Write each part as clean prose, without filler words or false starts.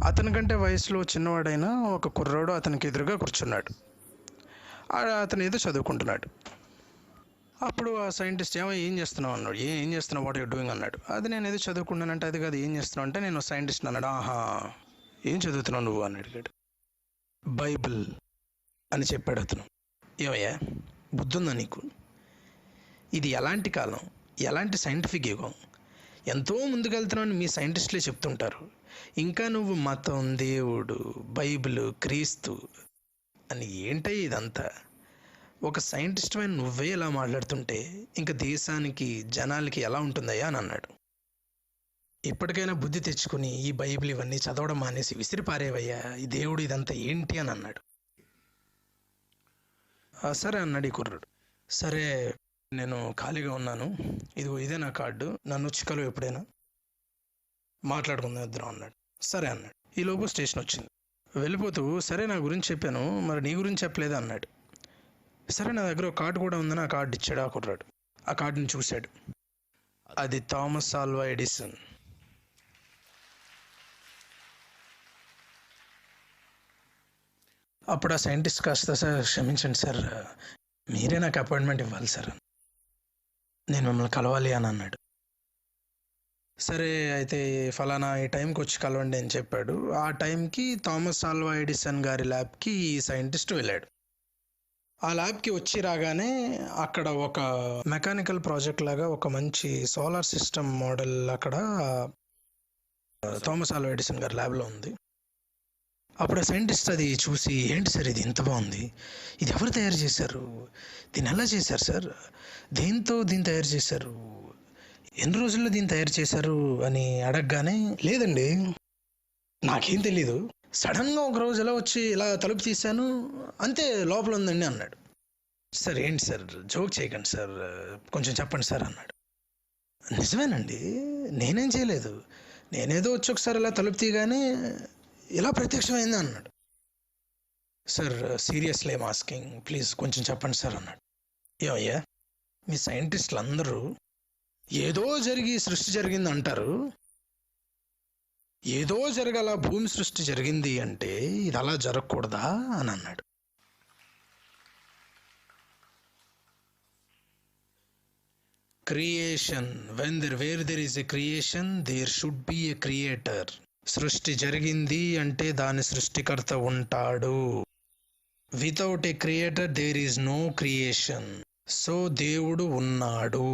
అతనికంటే వయసులో చిన్నవాడైన ఒక కుర్రాడు అతనికి ఎదురుగా కూర్చున్నాడు. అతను ఏదో చదువుకుంటున్నాడు. అప్పుడు ఆ సైంటిస్ట్ ఏం చేస్తున్నావు అన్నాడు. ఏం చేస్తున్నావు, వాట్ యూర్ డూయింగ్ అన్నాడు. అది నేను ఏదో చదువుకున్నానంటే, అది కాదు ఏం చేస్తున్నావు అంటే, నేను సైంటిస్ట్ అన్నాడు. ఆహా, ఏం చదువుతున్నావు నువ్వు అని అడిగాడు. బైబిల్ అని చెప్పాడు అతను. ఏమయ్యా బుద్ధుందా నీకు? ఇది ఎలాంటి కాలం, ఎలాంటి సైంటిఫిక్ యుగం, ఎంతో ముందుకెళ్తున్నావు మీ సైంటిస్టులే చెప్తుంటారు. ఇంకా నువ్వు మతం, దేవుడు, బైబిల్, క్రీస్తు అని ఏంటయ్య ఇదంతా? ఒక సైంటిస్ట్ అయిన నువ్వే ఇలా మాట్లాడుతుంటే ఇంకా దేశానికి, జనాలకి ఎలా ఉంటుందయ్యా అని అన్నాడు. ఇప్పటికైనా బుద్ధి తెచ్చుకుని ఈ బైబిల్ ఇవన్నీ చదవడం మానేసి విసిరిపారేవయ్యా, ఈ దేవుడు ఇదంతా ఏంటి అని అన్నాడు. సరే అన్నాడు ఈ కుర్రాడు. సరే, నేను ఖాళీగా ఉన్నాను, ఇదే నా కార్డు, నన్ను వచ్చి కలువు ఎప్పుడైనా, మాట్లాడుకుందాం ఇద్దరం అన్నాడు. సరే అన్నాడు. ఈ లోపు స్టేషన్ వచ్చింది. వెళ్ళిపోతూ, సరే నా గురించి చెప్పాను, మరి నీ గురించి చెప్పలేదా అన్నాడు. సరే, నా దగ్గర ఒక కార్డు కూడా ఉందని ఆ కార్డు ఇచ్చాడు ఆ కుర్రాడు. ఆ కార్డుని చూశాడు. అది థామస్ ఆల్వా ఎడిసన్. అప్పుడు ఆ సైంటిస్ట్ కాస్త, సార్ క్షమించండి సార్, మీరే నాకు అపాయింట్మెంట్ ఇవ్వాలి సార్, నేను మిమ్మల్ని కలవాలి అని అన్నాడు. సరే అయితే ఫలానా ఈ టైంకి వచ్చి కలవండి అని చెప్పాడు. ఆ టైంకి థామస్ ఆల్వా ఎడిసన్ గారి ల్యాబ్కి ఈ సైంటిస్ట్ వెళ్ళాడు. ఆ ల్యాబ్కి వచ్చి రాగానే అక్కడ ఒక మెకానికల్ ప్రాజెక్ట్ లాగా ఒక మంచి సోలార్ సిస్టమ్ మోడల్ అక్కడ థామస్ ఆల్వా ఎడిసన్ గారి ల్యాబ్లో ఉంది. అప్పుడు ఆ సైంటిస్ట్ అది చూసి, ఏంటి సార్ ఇది ఇంత బాగుంది, ఇది ఎవరు తయారు చేశారు, దీన్ని ఎలా చేశారు సార్, దేంతో దీన్ని తయారు చేశారు, ఎన్ని రోజుల్లో దీన్ని తయారు చేశారు అని అడగగానే, లేదండి నాకేం తెలీదు, సడన్గా ఒక రోజు ఎలా వచ్చి ఇలా తలుపు తీశాను, అంతే లోపల ఉందండి అన్నాడు. సార్ ఏంటి సార్, జోక్ చేయకండి సార్, కొంచెం చెప్పండి సార్ అన్నాడు. నిజమేనండి, నేనేం చేయలేదు, నేనేదో వచ్చి ఒకసారి ఇలా తలుపు తీయగానే ఇలా ప్రత్యక్షమైంది అన్నాడు. Sir seriously I'm asking, please కొంచెం చెప్పండి సార్ అన్నాడు. ఏమయ్యా, మీ సైంటిస్టులు అందరూ ఏదో జరిగి సృష్టి జరిగింది అంటారు, ఏదో జరగాల భూమి సృష్టి జరిగింది అంటే ఇది అలా జరగకూడదా అని అన్నాడు. Creation, where there is a creation there should be a creator. సృష్టి జరిగింది అంటే దాని సృష్టికర్త ఉంటాడు. Without a creator there is no creation. So దేవుడు ఉన్నాడు.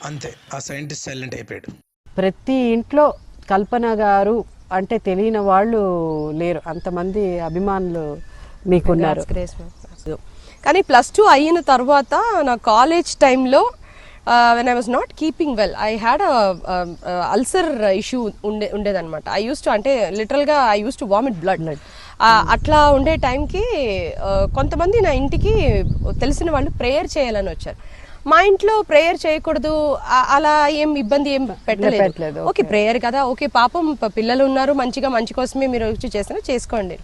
అంతే, ఆ సైంటిస్ట్ సైలెంట్ అయిపోయాడు. ప్రతి ఇంట్లో కల్పన గారు అంటే తెలియని వాళ్ళు లేరు, అంతమంది అభిమానులు మీకున్నారు. కానీ +2 అయిన తర్వాత నా కాలేజ్ టైంలో when I was not keeping well, I had ulcer issue ఉండేదన్నమాట. ఐ యూస్ టు, అంటే లిటరల్గా I use to vomit blood. అట్లా ఉండే టైంకి కొంతమంది నా ఇంటికి తెలిసిన వాళ్ళు ప్రేయర్ చేయాలని వచ్చారు. మా ఇంట్లో ప్రేయర్ చేయకూడదు అలా ఏం ఇబ్బంది ఏం పెట్టలేదు. ఓకే, ప్రేయర్ కదా, ఓకే పాపం పిల్లలు ఉన్నారు, మంచి కోసమే మీరు వచ్చి చేసినా చేసుకోండి.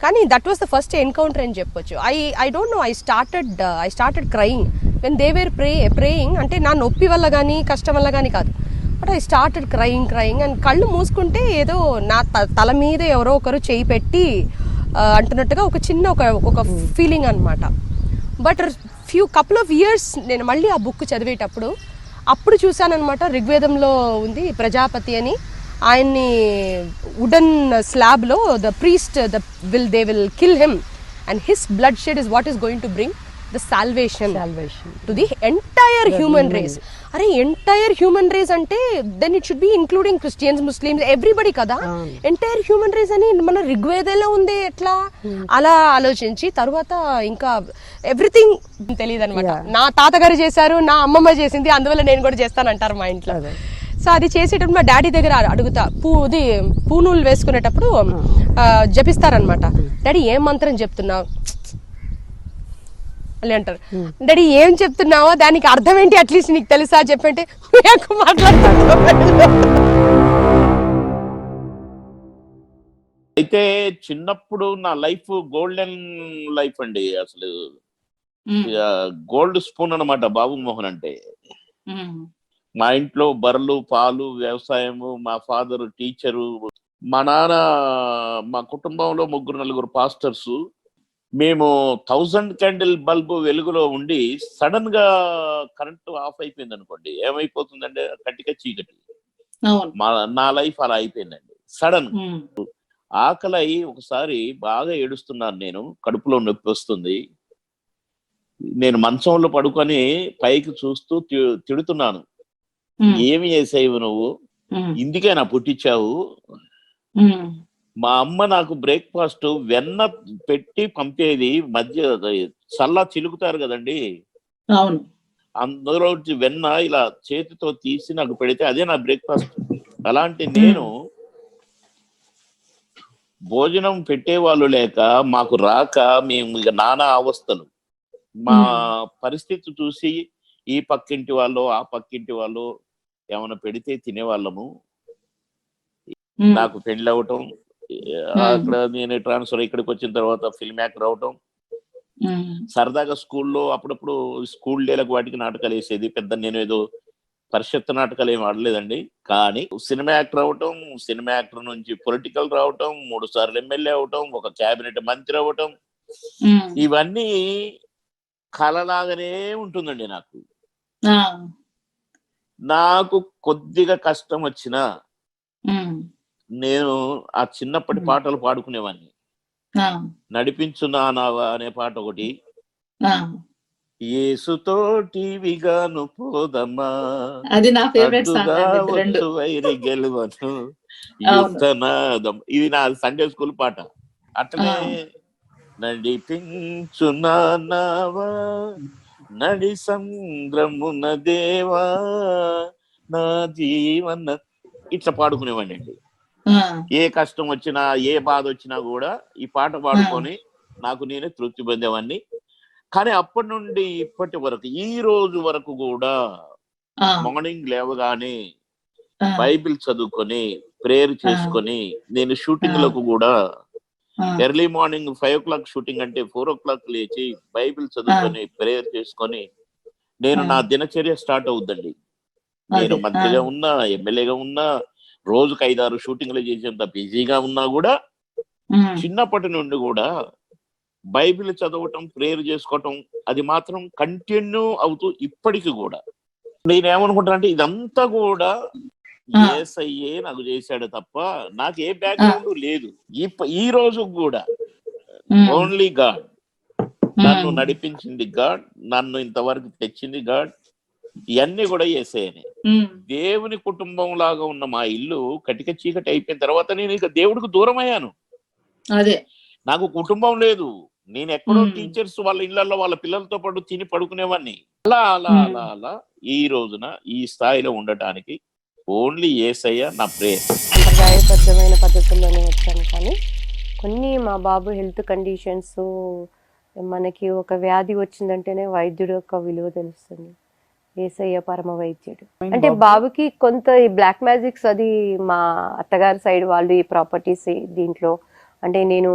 కానీ that was the first encounter అని చెప్పొచ్చు. I don't know, I started crying when they were praying. అంటే నా నొప్పి వల్ల కానీ కష్టం వల్ల కానీ కాదు, but I started crying and కళ్ళు మూసుకుంటే ఏదో నా తల మీద ఎవరో ఒకరు చేయి పెట్టి అంటున్నట్టుగా ఒక చిన్న ఒక ఫీలింగ్ అనమాట. బట్ కపుల్ ఆఫ్ ఇయర్స్ నేను మళ్ళీ ఆ బుక్ చదివేటప్పుడు అప్పుడు చూశానమాట, ఋగ్వేదంలో ఉంది ప్రజాపతి అని, ఆయన్ని వుడెన్ స్లాబ్లో the priest they will kill him and his blood shed is what is going to bring the salvation to the entire human race. అరే ఎంటైర్ హ్యూమన్ రేస్ అంటే then it should be including Christians, Muslims, everybody కదా. Entire human race అని మన ఋగ్వేదంలో ఉంది ఎట్లా, అలా ఆలోచించి తర్వాత ఇంకా ఎవ్రీథింగ్ తెలియదు అనమాట. నా తాతగారు చేశారు, నా అమ్మమ్మ చేసింది, అందువల్ల నేను కూడా చేస్తానంటారు మా ఇంట్లో. సో అది చేసేటప్పుడు మా డాడీ దగ్గర అడుగుతా, పూనూలు వేసుకునేటప్పుడు జపిస్తారనమాట. డాడీ ఏం మంత్రం చెప్తున్నావు అని అంటారు. డాడీ ఏం చెప్తున్నావో దానికి అర్థం ఏంటి అట్లీస్ట్ నీకు తెలుసా చెప్పంటే మాట్లాడుతున్నావు. అయితే చిన్నప్పుడు నా లైఫ్ గోల్డెన్ లైఫ్ అండి, అసలు గోల్డ్ స్పూన్ అనమాట బాబు మోహన్ అంటే. మా ఇంట్లో బర్రెలు, పాలు, వ్యవసాయము, మా ఫాదర్ టీచరు, మా నాన్న, మా కుటుంబంలో 3-4 పాస్టర్స్. మేము 1000 క్యాండిల్ బల్బు వెలుగులో ఉండి సడన్ గా కరెంట్ ఆఫ్ అయిపోయింది అనుకోండి, ఏమైపోతుందంటే కట్టిక చీకటి. అవును. నా లైఫ్ అలా అయిపోయిందండి సడన్. ఉమ్. ఆకలి ఒకసారి బాగా ఏడుస్తున్నాను, నేను కడుపులో నొప్పి వస్తుంది. నేను మంచంలో పడుకొని పైకి చూస్తూ తిడుతున్నాను, ఉమ్. ఏమి చేసావు నువ్వు, ఉమ్. ఇందుకేనా పుట్టించావు. ఉమ్. మా అమ్మ నాకు బ్రేక్ఫాస్ట్ వెన్న పెట్టి పంపేది, మధ్య చల్లా చిలుకుతారు కదండి, అవును. అందులో వెన్న ఇలా చేతితో తీసి నాకు పెడితే అదే నా బ్రేక్ఫాస్ట్. అలాంటి నేను భోజనం పెట్టేవాళ్ళు లేక, మాకు రాక, మేము ఇక నానా అవస్థలు. మా పరిస్థితి చూసి ఈ పక్కింటి వాళ్ళు, ఆ పక్కింటి వాళ్ళు ఏమైనా పెడితే తినేవాళ్ళము. నాకు పెళ్ళి అవటం, అక్కడ నేను ట్రాన్స్ఫర్ ఇక్కడికి వచ్చిన తర్వాత ఫిల్మ్ యాక్టర్ అవటం, సరదాగా స్కూల్లో అప్పుడప్పుడు స్కూల్ డేలకు వాటికి నాటకాలు వేసేది. పెద్ద నేను ఏదో పరిషత్ నాటకాలు ఏమి ఆడలేదండి, కానీ సినిమా యాక్టర్ అవటం, సినిమా యాక్టర్ నుంచి పొలిటికల్ రావటం, 3 సార్లు ఎమ్మెల్యే అవటం, ఒక క్యాబినెట్ మంత్రి అవటం, ఇవన్నీ కలలాగానే ఉంటుందండి నాకు. నాకు కొద్దిగా కష్టం వచ్చినా నేను ఆ చిన్నప్పటి పాటలు పాడుకునేవాడిని. నడిపించు నానావా అనే పాట ఒకటి, యేసుతోటి విగాను పోదమ్మా, అది నా ఫేవరెట్ సాంగ్. వచ్చు వైరి గెలువను యుద్ధనాదం, ఇది నా సండే స్కూల్ పాట. అట్లనే నడిపించు నానావా నడి సంద్రమున దేవా నా జీవన, ఇట్లా పాడుకునేవాడిని అండి. ఏ కష్టం వచ్చినా, ఏ బాధ వచ్చినా కూడా ఈ పాట పాడుకొని నాకు నేనే తృప్తి పొందేవాడిని. కానీ అప్పటి నుండి ఇప్పటి వరకు, ఈ రోజు వరకు కూడా మార్నింగ్ లేవగానే బైబిల్ చదువుకొని ప్రేయర్ చేసుకొని, నేను షూటింగ్ లకు కూడా ఎర్లీ మార్నింగ్ 5 o'clock షూటింగ్ అంటే 4 o'clock లేచి బైబిల్ చదువుకొని ప్రేయర్ చేసుకొని నేను నా దినచర్య స్టార్ట్ అవుద్దండి. నేను మంత్రిగా ఉన్నా, ఎమ్మెల్యేగా ఉన్నా, రోజుకు 5-6 షూటింగ్లు చేసేంత బిజీగా ఉన్నా కూడా చిన్నప్పటి నుండి కూడా బైబిల్ చదవటం, ప్రేయర్ చేసుకోవటం, అది మాత్రం కంటిన్యూ అవుతూ ఇప్పటికి కూడా. నేనేమనుకుంటానంటే ఇదంతా కూడా యేసయ్యే నాకు చేశాడు తప్ప నాకు ఏ బ్యాక్గ్రౌండ్ లేదు. ఈ రోజు కూడా ఓన్లీ గాడ్, నన్ను నడిపించింది గాడ్, నన్ను ఇంతవరకు తెచ్చింది గాడ్, ఇవన్నీ కూడా యేసయ్యనే. దేవుని కుటుంబం లాగా ఉన్న మా ఇల్లు కటిక చీకటి అయిపోయిన తర్వాత నేను ఇక దేవుడికి దూరం అయ్యాను. అదే, నాకు కుటుంబం లేదు. నేను ఎక్కడో టీచర్స్ వాళ్ళ ఇళ్లలో వాళ్ళ పిల్లలతో పాటు తిని పడుకునేవాడిని. అలా అలా అలా అలా ఈ రోజున ఈ స్థాయిలో ఉండటానికి ఓన్లీ యేసయ్య నా ప్రేయర్. సంప్రదాయబద్ధమైన పద్ధతుల్లోనే వచ్చాను, కానీ కొన్ని మా బాబు హెల్త్ కండిషన్స్, మనకి ఒక వ్యాధి వచ్చిందంటేనే వైద్యుడు యొక్క విలువ తెలుస్తుంది. యేసయ్య పరమ వైద్యుడు. అంటే బాబుకి కొంత ఈ బ్లాక్ మ్యాజిక్స్, అది మా అత్తగారి సైడ్ వాళ్ళు ఈ ప్రాపర్టీస్ దీంట్లో, అంటే నేను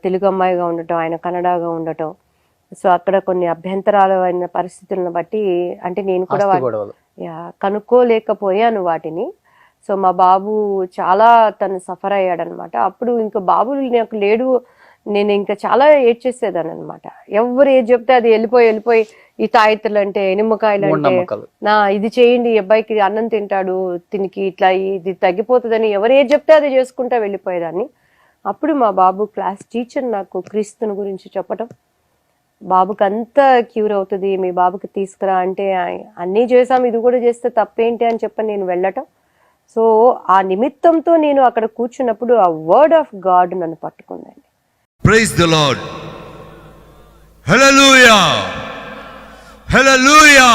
తెలుగు అమ్మాయిగా ఉండటం, ఆయన కన్నడగా ఉండటం, సో అక్కడ కొన్ని అభ్యంతరాలు అయిన పరిస్థితులను బట్టి, అంటే నేను కూడా కనుక్కోలేకపోయాను వాటిని. సో మా బాబు చాలా తను సఫర్ అయ్యాడనమాట. అప్పుడు ఇంకా బాబు నాకు లేడు, నేను ఇంకా చాలా ఏడ్చేసేదాన్ని అనమాట. ఎవరు ఏది చెప్తే అది వెళ్ళిపోయి ఈ తాయితలు అంటే, నిమ్మకాయలు అంటే, ఇది చేయండి, ఈ అబ్బాయికి అన్నం తింటాడు, తినికి ఇట్లా ఇది తగ్గిపోతుందని ఎవరు ఏది చెప్తే అది చేసుకుంటా వెళ్ళిపోయేదాన్ని. అప్పుడు మా బాబు క్లాస్ టీచర్ నాకు క్రీస్తుని గురించి చెప్పటం, బాబుకి అంతా క్యూర్ అవుతుంది, మీ బాబుకి తీసుకురా అంటే, అన్నీ చేసాం, ఇది కూడా చేస్తే తప్పేంటి అని చెప్పని నేను వెళ్ళటం. సో ఆ నిమిత్తంతో నేను అక్కడ కూర్చున్నప్పుడు ఆ వర్డ్ ఆఫ్ గాడ్ నన్ను పట్టుకుందండి. Praise the Lord. Hallelujah. Hallelujah.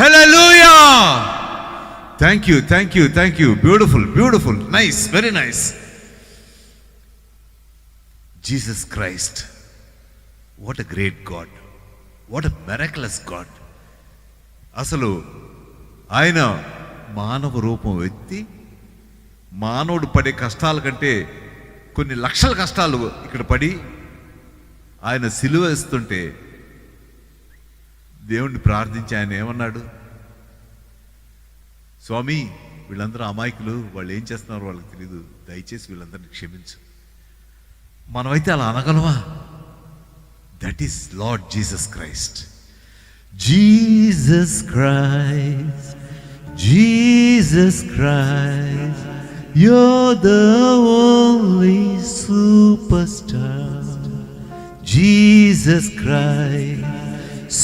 Hallelujah. Thank you, thank you, thank you. Beautiful, beautiful. Nice, very nice. Jesus Christ. What a great God. What a miraculous God. అసలు ఆయన మానవ రూపం ఎత్తి మానవుడు పడే కష్టాల కంటే కొన్ని లక్షల కష్టాలు ఇక్కడ పడి ఆయన సిలువ వేస్తుంటే దేవుణ్ణి ప్రార్థించి ఆయన ఏమన్నాడు? స్వామి వీళ్ళందరూ అమాయకులు, వాళ్ళు ఏం చేస్తున్నారో వాళ్ళకి తెలియదు, దయచేసి వీళ్ళందరినీ క్షమించు. మనమైతే అలా అనగలమా? That is Lord Jesus Christ. Jesus Christ, Jesus Christ, you're the only superstar. Jesus Christ,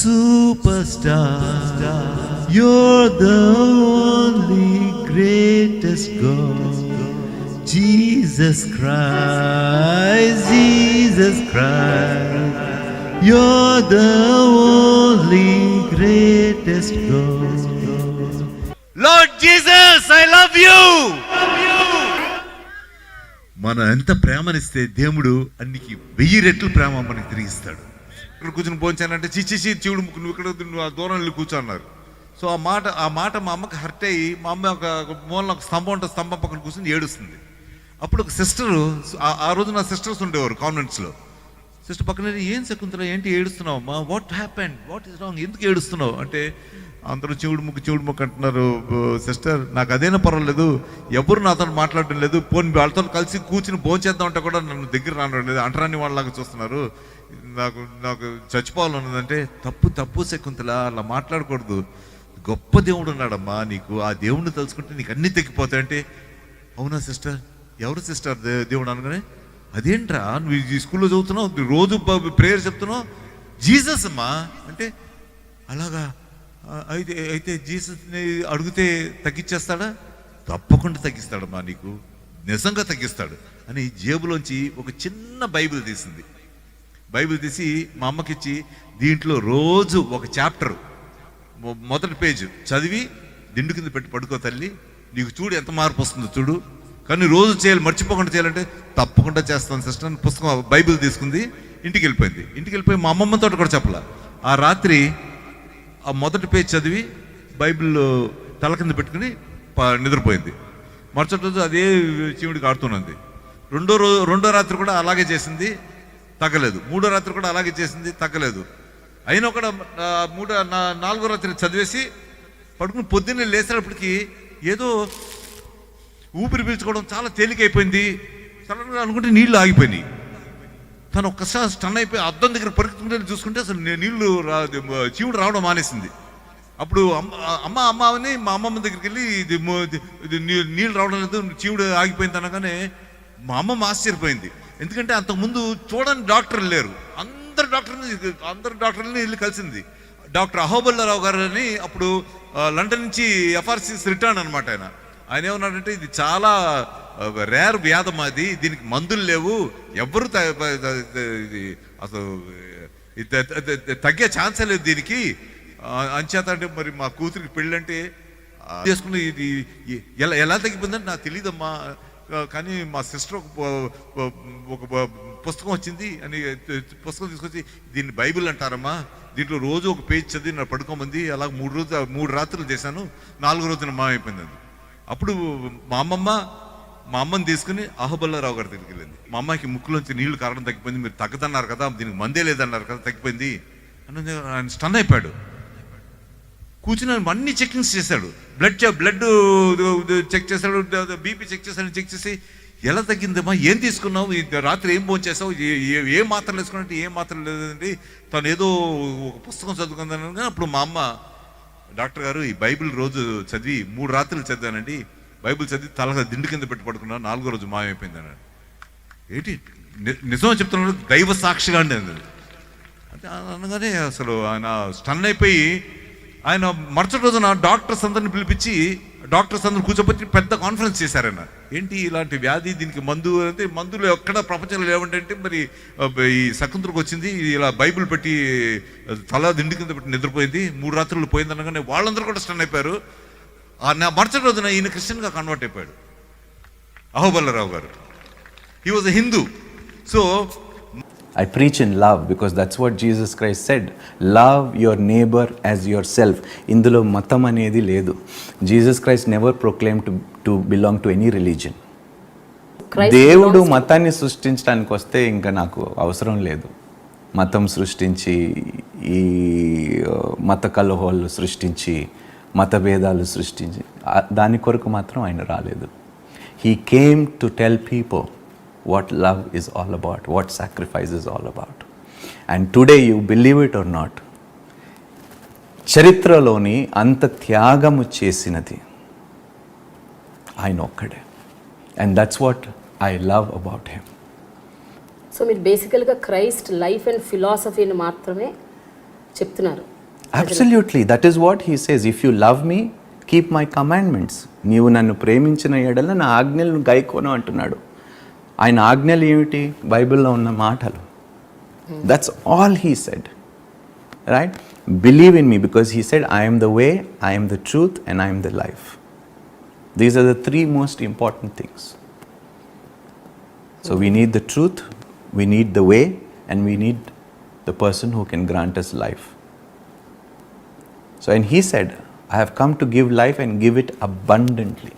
superstar. You're the only greatest God. Jesus Christ, Jesus Christ, you're the only greatest God. Lord Jesus, I love you. మనం ఎంత ప్రేమనిస్తే దేవుడు అన్నికి 1000 రెట్లు ప్రేమ మనకి తిరిగిస్తాడు. ఇక్కడ కూర్చొని పోంచానంటే చిచ్చి చివుడు ముక్కు, నువ్వు ఇక్కడ దూరం వెళ్ళి కూర్చోన్నారు. సో ఆ మాట మా అమ్మకి హర్ట్ అయ్యి, మా అమ్మ ఒక మూలన ఒక స్తంభం ఉంటుంది, స్తంభం పక్కన కూర్చొని ఏడుస్తుంది. అప్పుడు ఒక సిస్టరు, ఆ రోజు నా సిస్టర్స్ ఉండేవారు కాన్వెంట్స్లో. సిస్టర్ పక్కన, ఏం శకుంతల ఏంటి ఏడుస్తున్నావు అమ్మా, what happened, what is wrong, ఎందుకు ఏడుస్తున్నావు అంటే, అందరూ చెవుడు ముక్కు అంటున్నారు. సిస్టర్, నాకు అదేనా పర్వాలేదు, ఎవరు నాతో మాట్లాడడం లేదు, పోనీ వాళ్ళతో కలిసి కూర్చుని భోంచేద్దాం అంటే కూడా నన్ను దగ్గర రావడం లేదు, అంటరాని వాళ్ళలాగా చూస్తున్నారు, నాకు చచ్చిపోవాలన్నదంటే, తప్పు శకుంతల, అలా మాట్లాడకూడదు, గొప్ప దేవుడు ఉన్నాడమ్మా నీకు, ఆ దేవుడిని తలుచుకుంటే నీకు అన్నీ తగ్గిపోతాయంటే, అవునా సిస్టర్, ఎవరు సిస్టర్ దేవుడు అనగానే, అదేంట్రా నువ్వు ఈ స్కూల్లో చదువుతున్నావు, రోజు ప్రేయర్ చెప్తున్నావు, జీసస్ అమ్మా అంటే, అలాగా అయితే జీసస్ని అడిగితే తగ్గించేస్తాడా? తప్పకుండా తగ్గిస్తాడమ్మా, నీకు నిజంగా తగ్గిస్తాడు అని జేబులోంచి ఒక చిన్న బైబిల్ తీసింది. బైబిల్ తీసి మా అమ్మకిచ్చి, దీంట్లో రోజు ఒక చాప్టర్ మొదటి పేజ్ చదివి దిండు కింద పెట్టి పడుకో తల్లి, నీకు చూడు ఎంత మార్పు వస్తుందో చూడు, కానీ రోజు చేయాలి, మర్చిపోకుండా చేయాలంటే, తప్పకుండా చేస్తాను సిస్టర్ అని పుస్తకం బైబిల్ తీసుకుంది, ఇంటికి వెళ్ళిపోయింది. ఇంటికి వెళ్ళిపోయి మా అమ్మమ్మతో కూడా చెప్పాల. ఆ రాత్రి ఆ మొదటి పేజ్ చదివి బైబిల్ తల కింద పెట్టుకుని నిద్రపోయింది. మరుసటి రోజు అదే చీవుడికి ఆడుతున్నది. రెండో రాత్రి కూడా అలాగే చేసింది, తగ్గలేదు. మూడో రాత్రి కూడా అలాగే చేసింది, తగ్గలేదు. అయినా కూడా నాలుగో రాత్రి చదివేసి పడుకుని పొద్దున్నే లేసేటప్పటికి ఏదో ఊపిరి పీల్చుకోవడం చాలా తేలికైపోయింది. సడన్గా అనుకుంటే నీళ్లు ఆగిపోయినాయి. తను ఒక్కసారి స్టన్ అయిపోయి అద్దం దగ్గర పరిగెత్తుకుంటే చూసుకుంటే అసలు నీళ్లు చీవుడు రావడం మానేసింది. అప్పుడు అమ్మ అని మా అమ్మమ్మ దగ్గరికి వెళ్ళి, ఇది నీళ్ళు రావడం లేదు, చీవుడు ఆగిపోయింది అనగానే మా అమ్మమ్మ ఆశ్చర్యపోయింది. ఎందుకంటే అంతకుముందు చూడని డాక్టర్లు లేరు, అందరు డాక్టర్లని వెళ్ళి కలిసింది. డాక్టర్ అహోబల్లారావు గారు అని, అప్పుడు లండన్ నుంచి ఎఫ్ఆర్సిస్ రిటర్న్ అనమాట. ఆయన ఏమన్నాడంటే, ఇది చాలా రేర్ వ్యాధం, అది దీనికి మందులు లేవు, ఎవరు అసలు తగ్గే ఛాన్సే లేదు దీనికి అంచేత. అంటే మరి మా కూతురికి పెళ్ళంటే చేసుకుని ఇది ఎలా తగ్గిపోయిందంటే నాకు తెలియదమ్మా, కానీ మా సిస్టర్ ఒక పుస్తకం వచ్చింది అని పుస్తకం తీసుకొచ్చి, దీన్ని బైబిల్ అంటారమ్మా, దీంట్లో రోజు ఒక పేజ్ చదివి నా పడుకోమంది. అలా 3 రాత్రులు చేశాను, 4వ రోజున మా అయిపోయింది. అప్పుడు మా అమ్మని తీసుకుని అహోబల్లారావు గారి దగ్గరికి వెళ్ళింది. మా అమ్మాయికి ముక్కులోంచి నీళ్లు కారడం తగ్గిపోయింది, మీరు తగ్గదన్నారు కదా, దీనికి మందే లేదన్నారు కదా, తగ్గిపోయింది అని ఆయన స్టన్ అయిపోయాడు. కూర్చుని అన్ని చెకింగ్స్ చేశాడు, బ్లడ్ చెక్ చేశాడు, బీపీ చెక్ చేసి, ఎలా తగ్గిందమ్మా, ఏం తీసుకున్నావు, రాత్రి ఏం భోంచేసావు, ఏ మాత్రలు వేసుకున్నట్టు, ఏ మాత్రలు లేదండి, తను ఏదో ఒక పుస్తకం చదువుకుందని. అప్పుడు మా అమ్మ, డాక్టర్ గారు ఈ బైబిల్ రోజు చదివి 3 రాత్రులు చదివానండి, బైబిల్ చదివి తల దిండు కింద పెట్టి పడుకున్నా, 4వ రోజు మాయమైపోయింది అన్నాడు. ఏంటి నిజం చెప్తున్నాడు, దైవ సాక్షిగా అండి అంటే అనగానే అసలు ఆయన స్టన్ అయిపోయి, ఆయన మరుసటి రోజున డాక్టర్స్ అందరిని పిలిపించి, డాక్టర్స్ అందరూ కూర్చోబెట్టి పెద్ద కాన్ఫరెన్స్ చేశారన్న. ఏంటి ఇలాంటి వ్యాధి, దీనికి మందు అంటే, మందులు ఎక్కడ ప్రపంచంలో లేవంటే మరి ఈ శకుంతలకు వచ్చింది, ఇలా బైబిల్ పెట్టి తల దిండు కింద పెట్టి నిద్రపోయింది, 3 రాత్రులు పోయింది అనగానే వాళ్ళందరూ కూడా స్టన్ అయిపోయారు. నా మరుసటి రోజున ఈయన క్రిస్టియన్గా కన్వర్ట్ అయిపోయాడు, అహోబల్లారావు గారు. He was a Hindu. So I preach in love because that's what Jesus Christ said. Love your neighbor as yourself. Indulo matam anedi ledu. Jesus Christ never proclaimed to belong to any religion. దేవుడు మతాన్ని సృష్టించడానికి వస్తే ఇంకా నాకు అవసరం లేదు. మతం సృష్టించి, ఈ మత కలహాలు సృష్టించి, మతభేదాలు సృష్టించి దాని కొరకు మాత్రం ఆయన రాలేదు. He came to tell people what love is all about, what sacrifice is all about. And today, you believe it or not, చరిత్రలోని అంత త్యాగము చేసినది ఆయన ఒక్కడే. And that's what I love about him. So మీరు బేసికల్గా క్రైస్ట్ లైఫ్ అండ్ ఫిలాసఫీని మాత్రమే చెప్తున్నారు. Absolutely, that is what he says. If you love me, keep my commandments. నీవు నన్ను ప్రేమించిన ఎడల నా ఆజ్ఞలను గైకోను అంటున్నాడు. ఆయన ఆజ్ఞలు ఏమిటి? బైబిల్లో ఉన్న మాటలు. That's all he said, right? Believe in me because he said I am the way, I am the truth and I am the life. These are the three most important things. So we need the truth, we need the way, and we need the person who can grant us life. So and he said, I have come to give life and give it abundantly.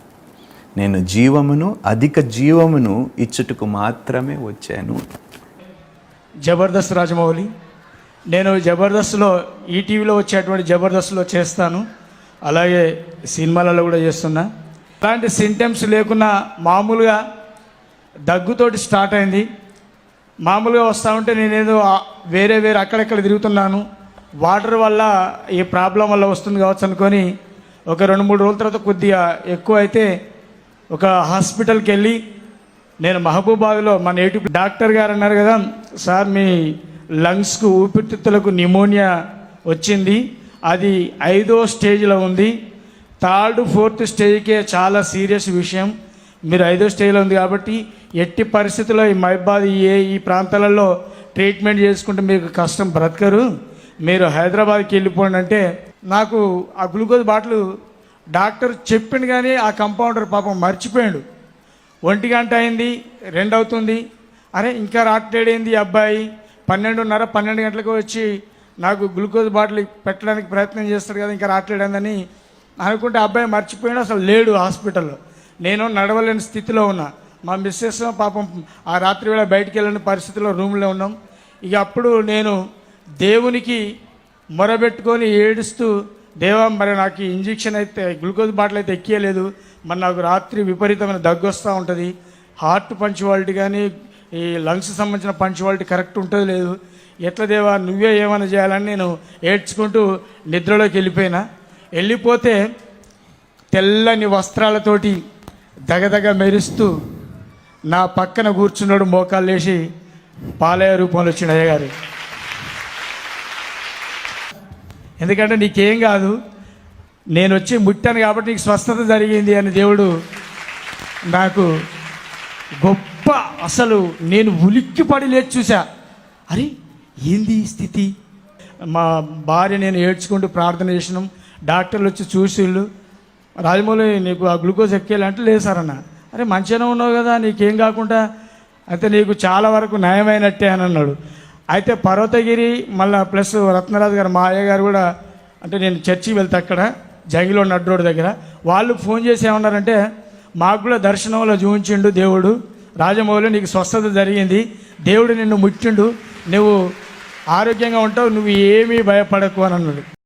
నేను జీవమును, అధిక జీవమును ఇచ్చుటకు మాత్రమే వచ్చాను. జబర్దస్త్ రాజమౌళి, నేను జబర్దస్త్లో ఈటీవీలో వచ్చేటువంటి జబర్దస్త్లో చేస్తాను, అలాగే సినిమాలలో కూడా చేస్తున్నా. అలాంటి సింటమ్స్ లేకున్నా మామూలుగా దగ్గుతోటి స్టార్ట్ అయింది. మామూలుగా వస్తూ ఉంటే నేనేదో వేరే అక్కడెక్కడ తిరుగుతున్నాను, వాటర్ వల్ల ఈ ప్రాబ్లం వల్ల వస్తుంది కావచ్చు అనుకొని ఒక 2-3 రోజుల తర్వాత కొద్దిగా ఎక్కువ అయితే ఒక హాస్పిటల్కి వెళ్ళి, నేను మహబూబాద్లో మా నేటివ్ డాక్టర్ గారు అన్నారు కదా, సార్ మీ లంగ్స్కు ఊపిరితిత్తులకు నిమోనియా వచ్చింది, అది 5వ స్టేజ్లో ఉంది, 3rd 4th స్టేజ్కే చాలా సీరియస్ విషయం, మీరు 5వ స్టేజ్లో ఉంది కాబట్టి ఎట్టి పరిస్థితుల్లో ఈ మహబాద్ ఈ ప్రాంతాలలో ట్రీట్మెంట్ చేసుకుంటే మీకు కష్టం, బ్రతకరు, మీరు హైదరాబాద్కి వెళ్ళిపోండి అంటే, నాకు ఆ గ్లూకోజ్ బాటిల్ డాక్టర్ చెప్పిండు కానీ ఆ కంపౌండర్ పాపం మర్చిపోయాడు. 1 గంట అయింది, 2 అవుతుంది, అరే ఇంకా రాట్లేడైంది అబ్బాయి, 12:30 గంటలకు వచ్చి నాకు గ్లూకోజ్ బాటిల్ పెట్టడానికి ప్రయత్నం చేస్తాడు కదా, ఇంకా రాట్లేడని అనుకుంటే అబ్బాయి మర్చిపోయాడు, అసలు లేడు హాస్పిటల్లో. నేను నడవలేని స్థితిలో ఉన్నా, మా మిస్సెస్ పాపం ఆ రాత్రి వేళ బయటికి వెళ్ళని పరిస్థితిలో రూమ్లో ఉన్నాం. ఇక అప్పుడు నేను దేవునికి మొరబెట్టుకొని ఏడుస్తూ, దేవా మరి నాకు ఇంజెక్షన్ అయితే గ్లూకోజ్ బాటిల్ అయితే ఎక్కియలేదు, మరి నాకు రాత్రి విపరీతమైన దగ్గు వస్తూ ఉంటుంది, హార్ట్ పంచువాలిటీ కానీ ఈ లంగ్స్ సంబంధించిన పంచువాలిటీ కరెక్ట్ ఉంటుంది లేదు, ఎట్లా దేవా నువ్వే ఏమైనా చేయాలని నేను ఏడ్చుకుంటూ నిద్రలోకి వెళ్ళిపోతే తెల్లని వస్త్రాలతోటి దగదగ మెరుస్తూ నా పక్కన కూర్చున్నాడు, మోకాలు లేచి పాలయ రూపంలో వచ్చిన అయ్యగారు. ఎందుకంటే నీకేం కాదు, నేను వచ్చి ముట్టాను కాబట్టి నీకు స్వస్థత జరిగింది అని దేవుడు నాకు గొప్ప, అసలు నేను ఉలిక్కిపడి లేచి చూసా, అరే ఏంది ఈ స్థితి. మా భార్య నేను ఏడ్చుకుంటూ ప్రార్థన చేసినాం, డాక్టర్లు వచ్చి చూసిళ్ళు, రాజమౌళి నీకు ఆ గ్లూకోజ్ ఎక్కేయాలంటే లేదు సార్ అన్న. అరే మంచిగానే ఉన్నావు కదా, నీకేం కాకుండా, అయితే నీకు చాలా వరకు నయమైనట్టే అని అన్నాడు. అయితే పర్వతగిరి మళ్ళీ ప్లస్ రత్నరాజు గారు మా అయ్య గారు కూడా, అంటే నేను చర్చికి వెళ్తే అక్కడ జంగిలో నడ్ రోడ్ దగ్గర, వాళ్ళు ఫోన్ చేసి ఏమన్నారంటే, మాకు కూడా దర్శనంలో చూపించిండు దేవుడు, రాజమౌళి నీకు స్వస్థత జరిగింది, దేవుడు నిన్ను ముట్టిండు, నువ్వు ఆరోగ్యంగా ఉంటావు, నువ్వు ఏమీ భయపడకు అని అన్నాడు.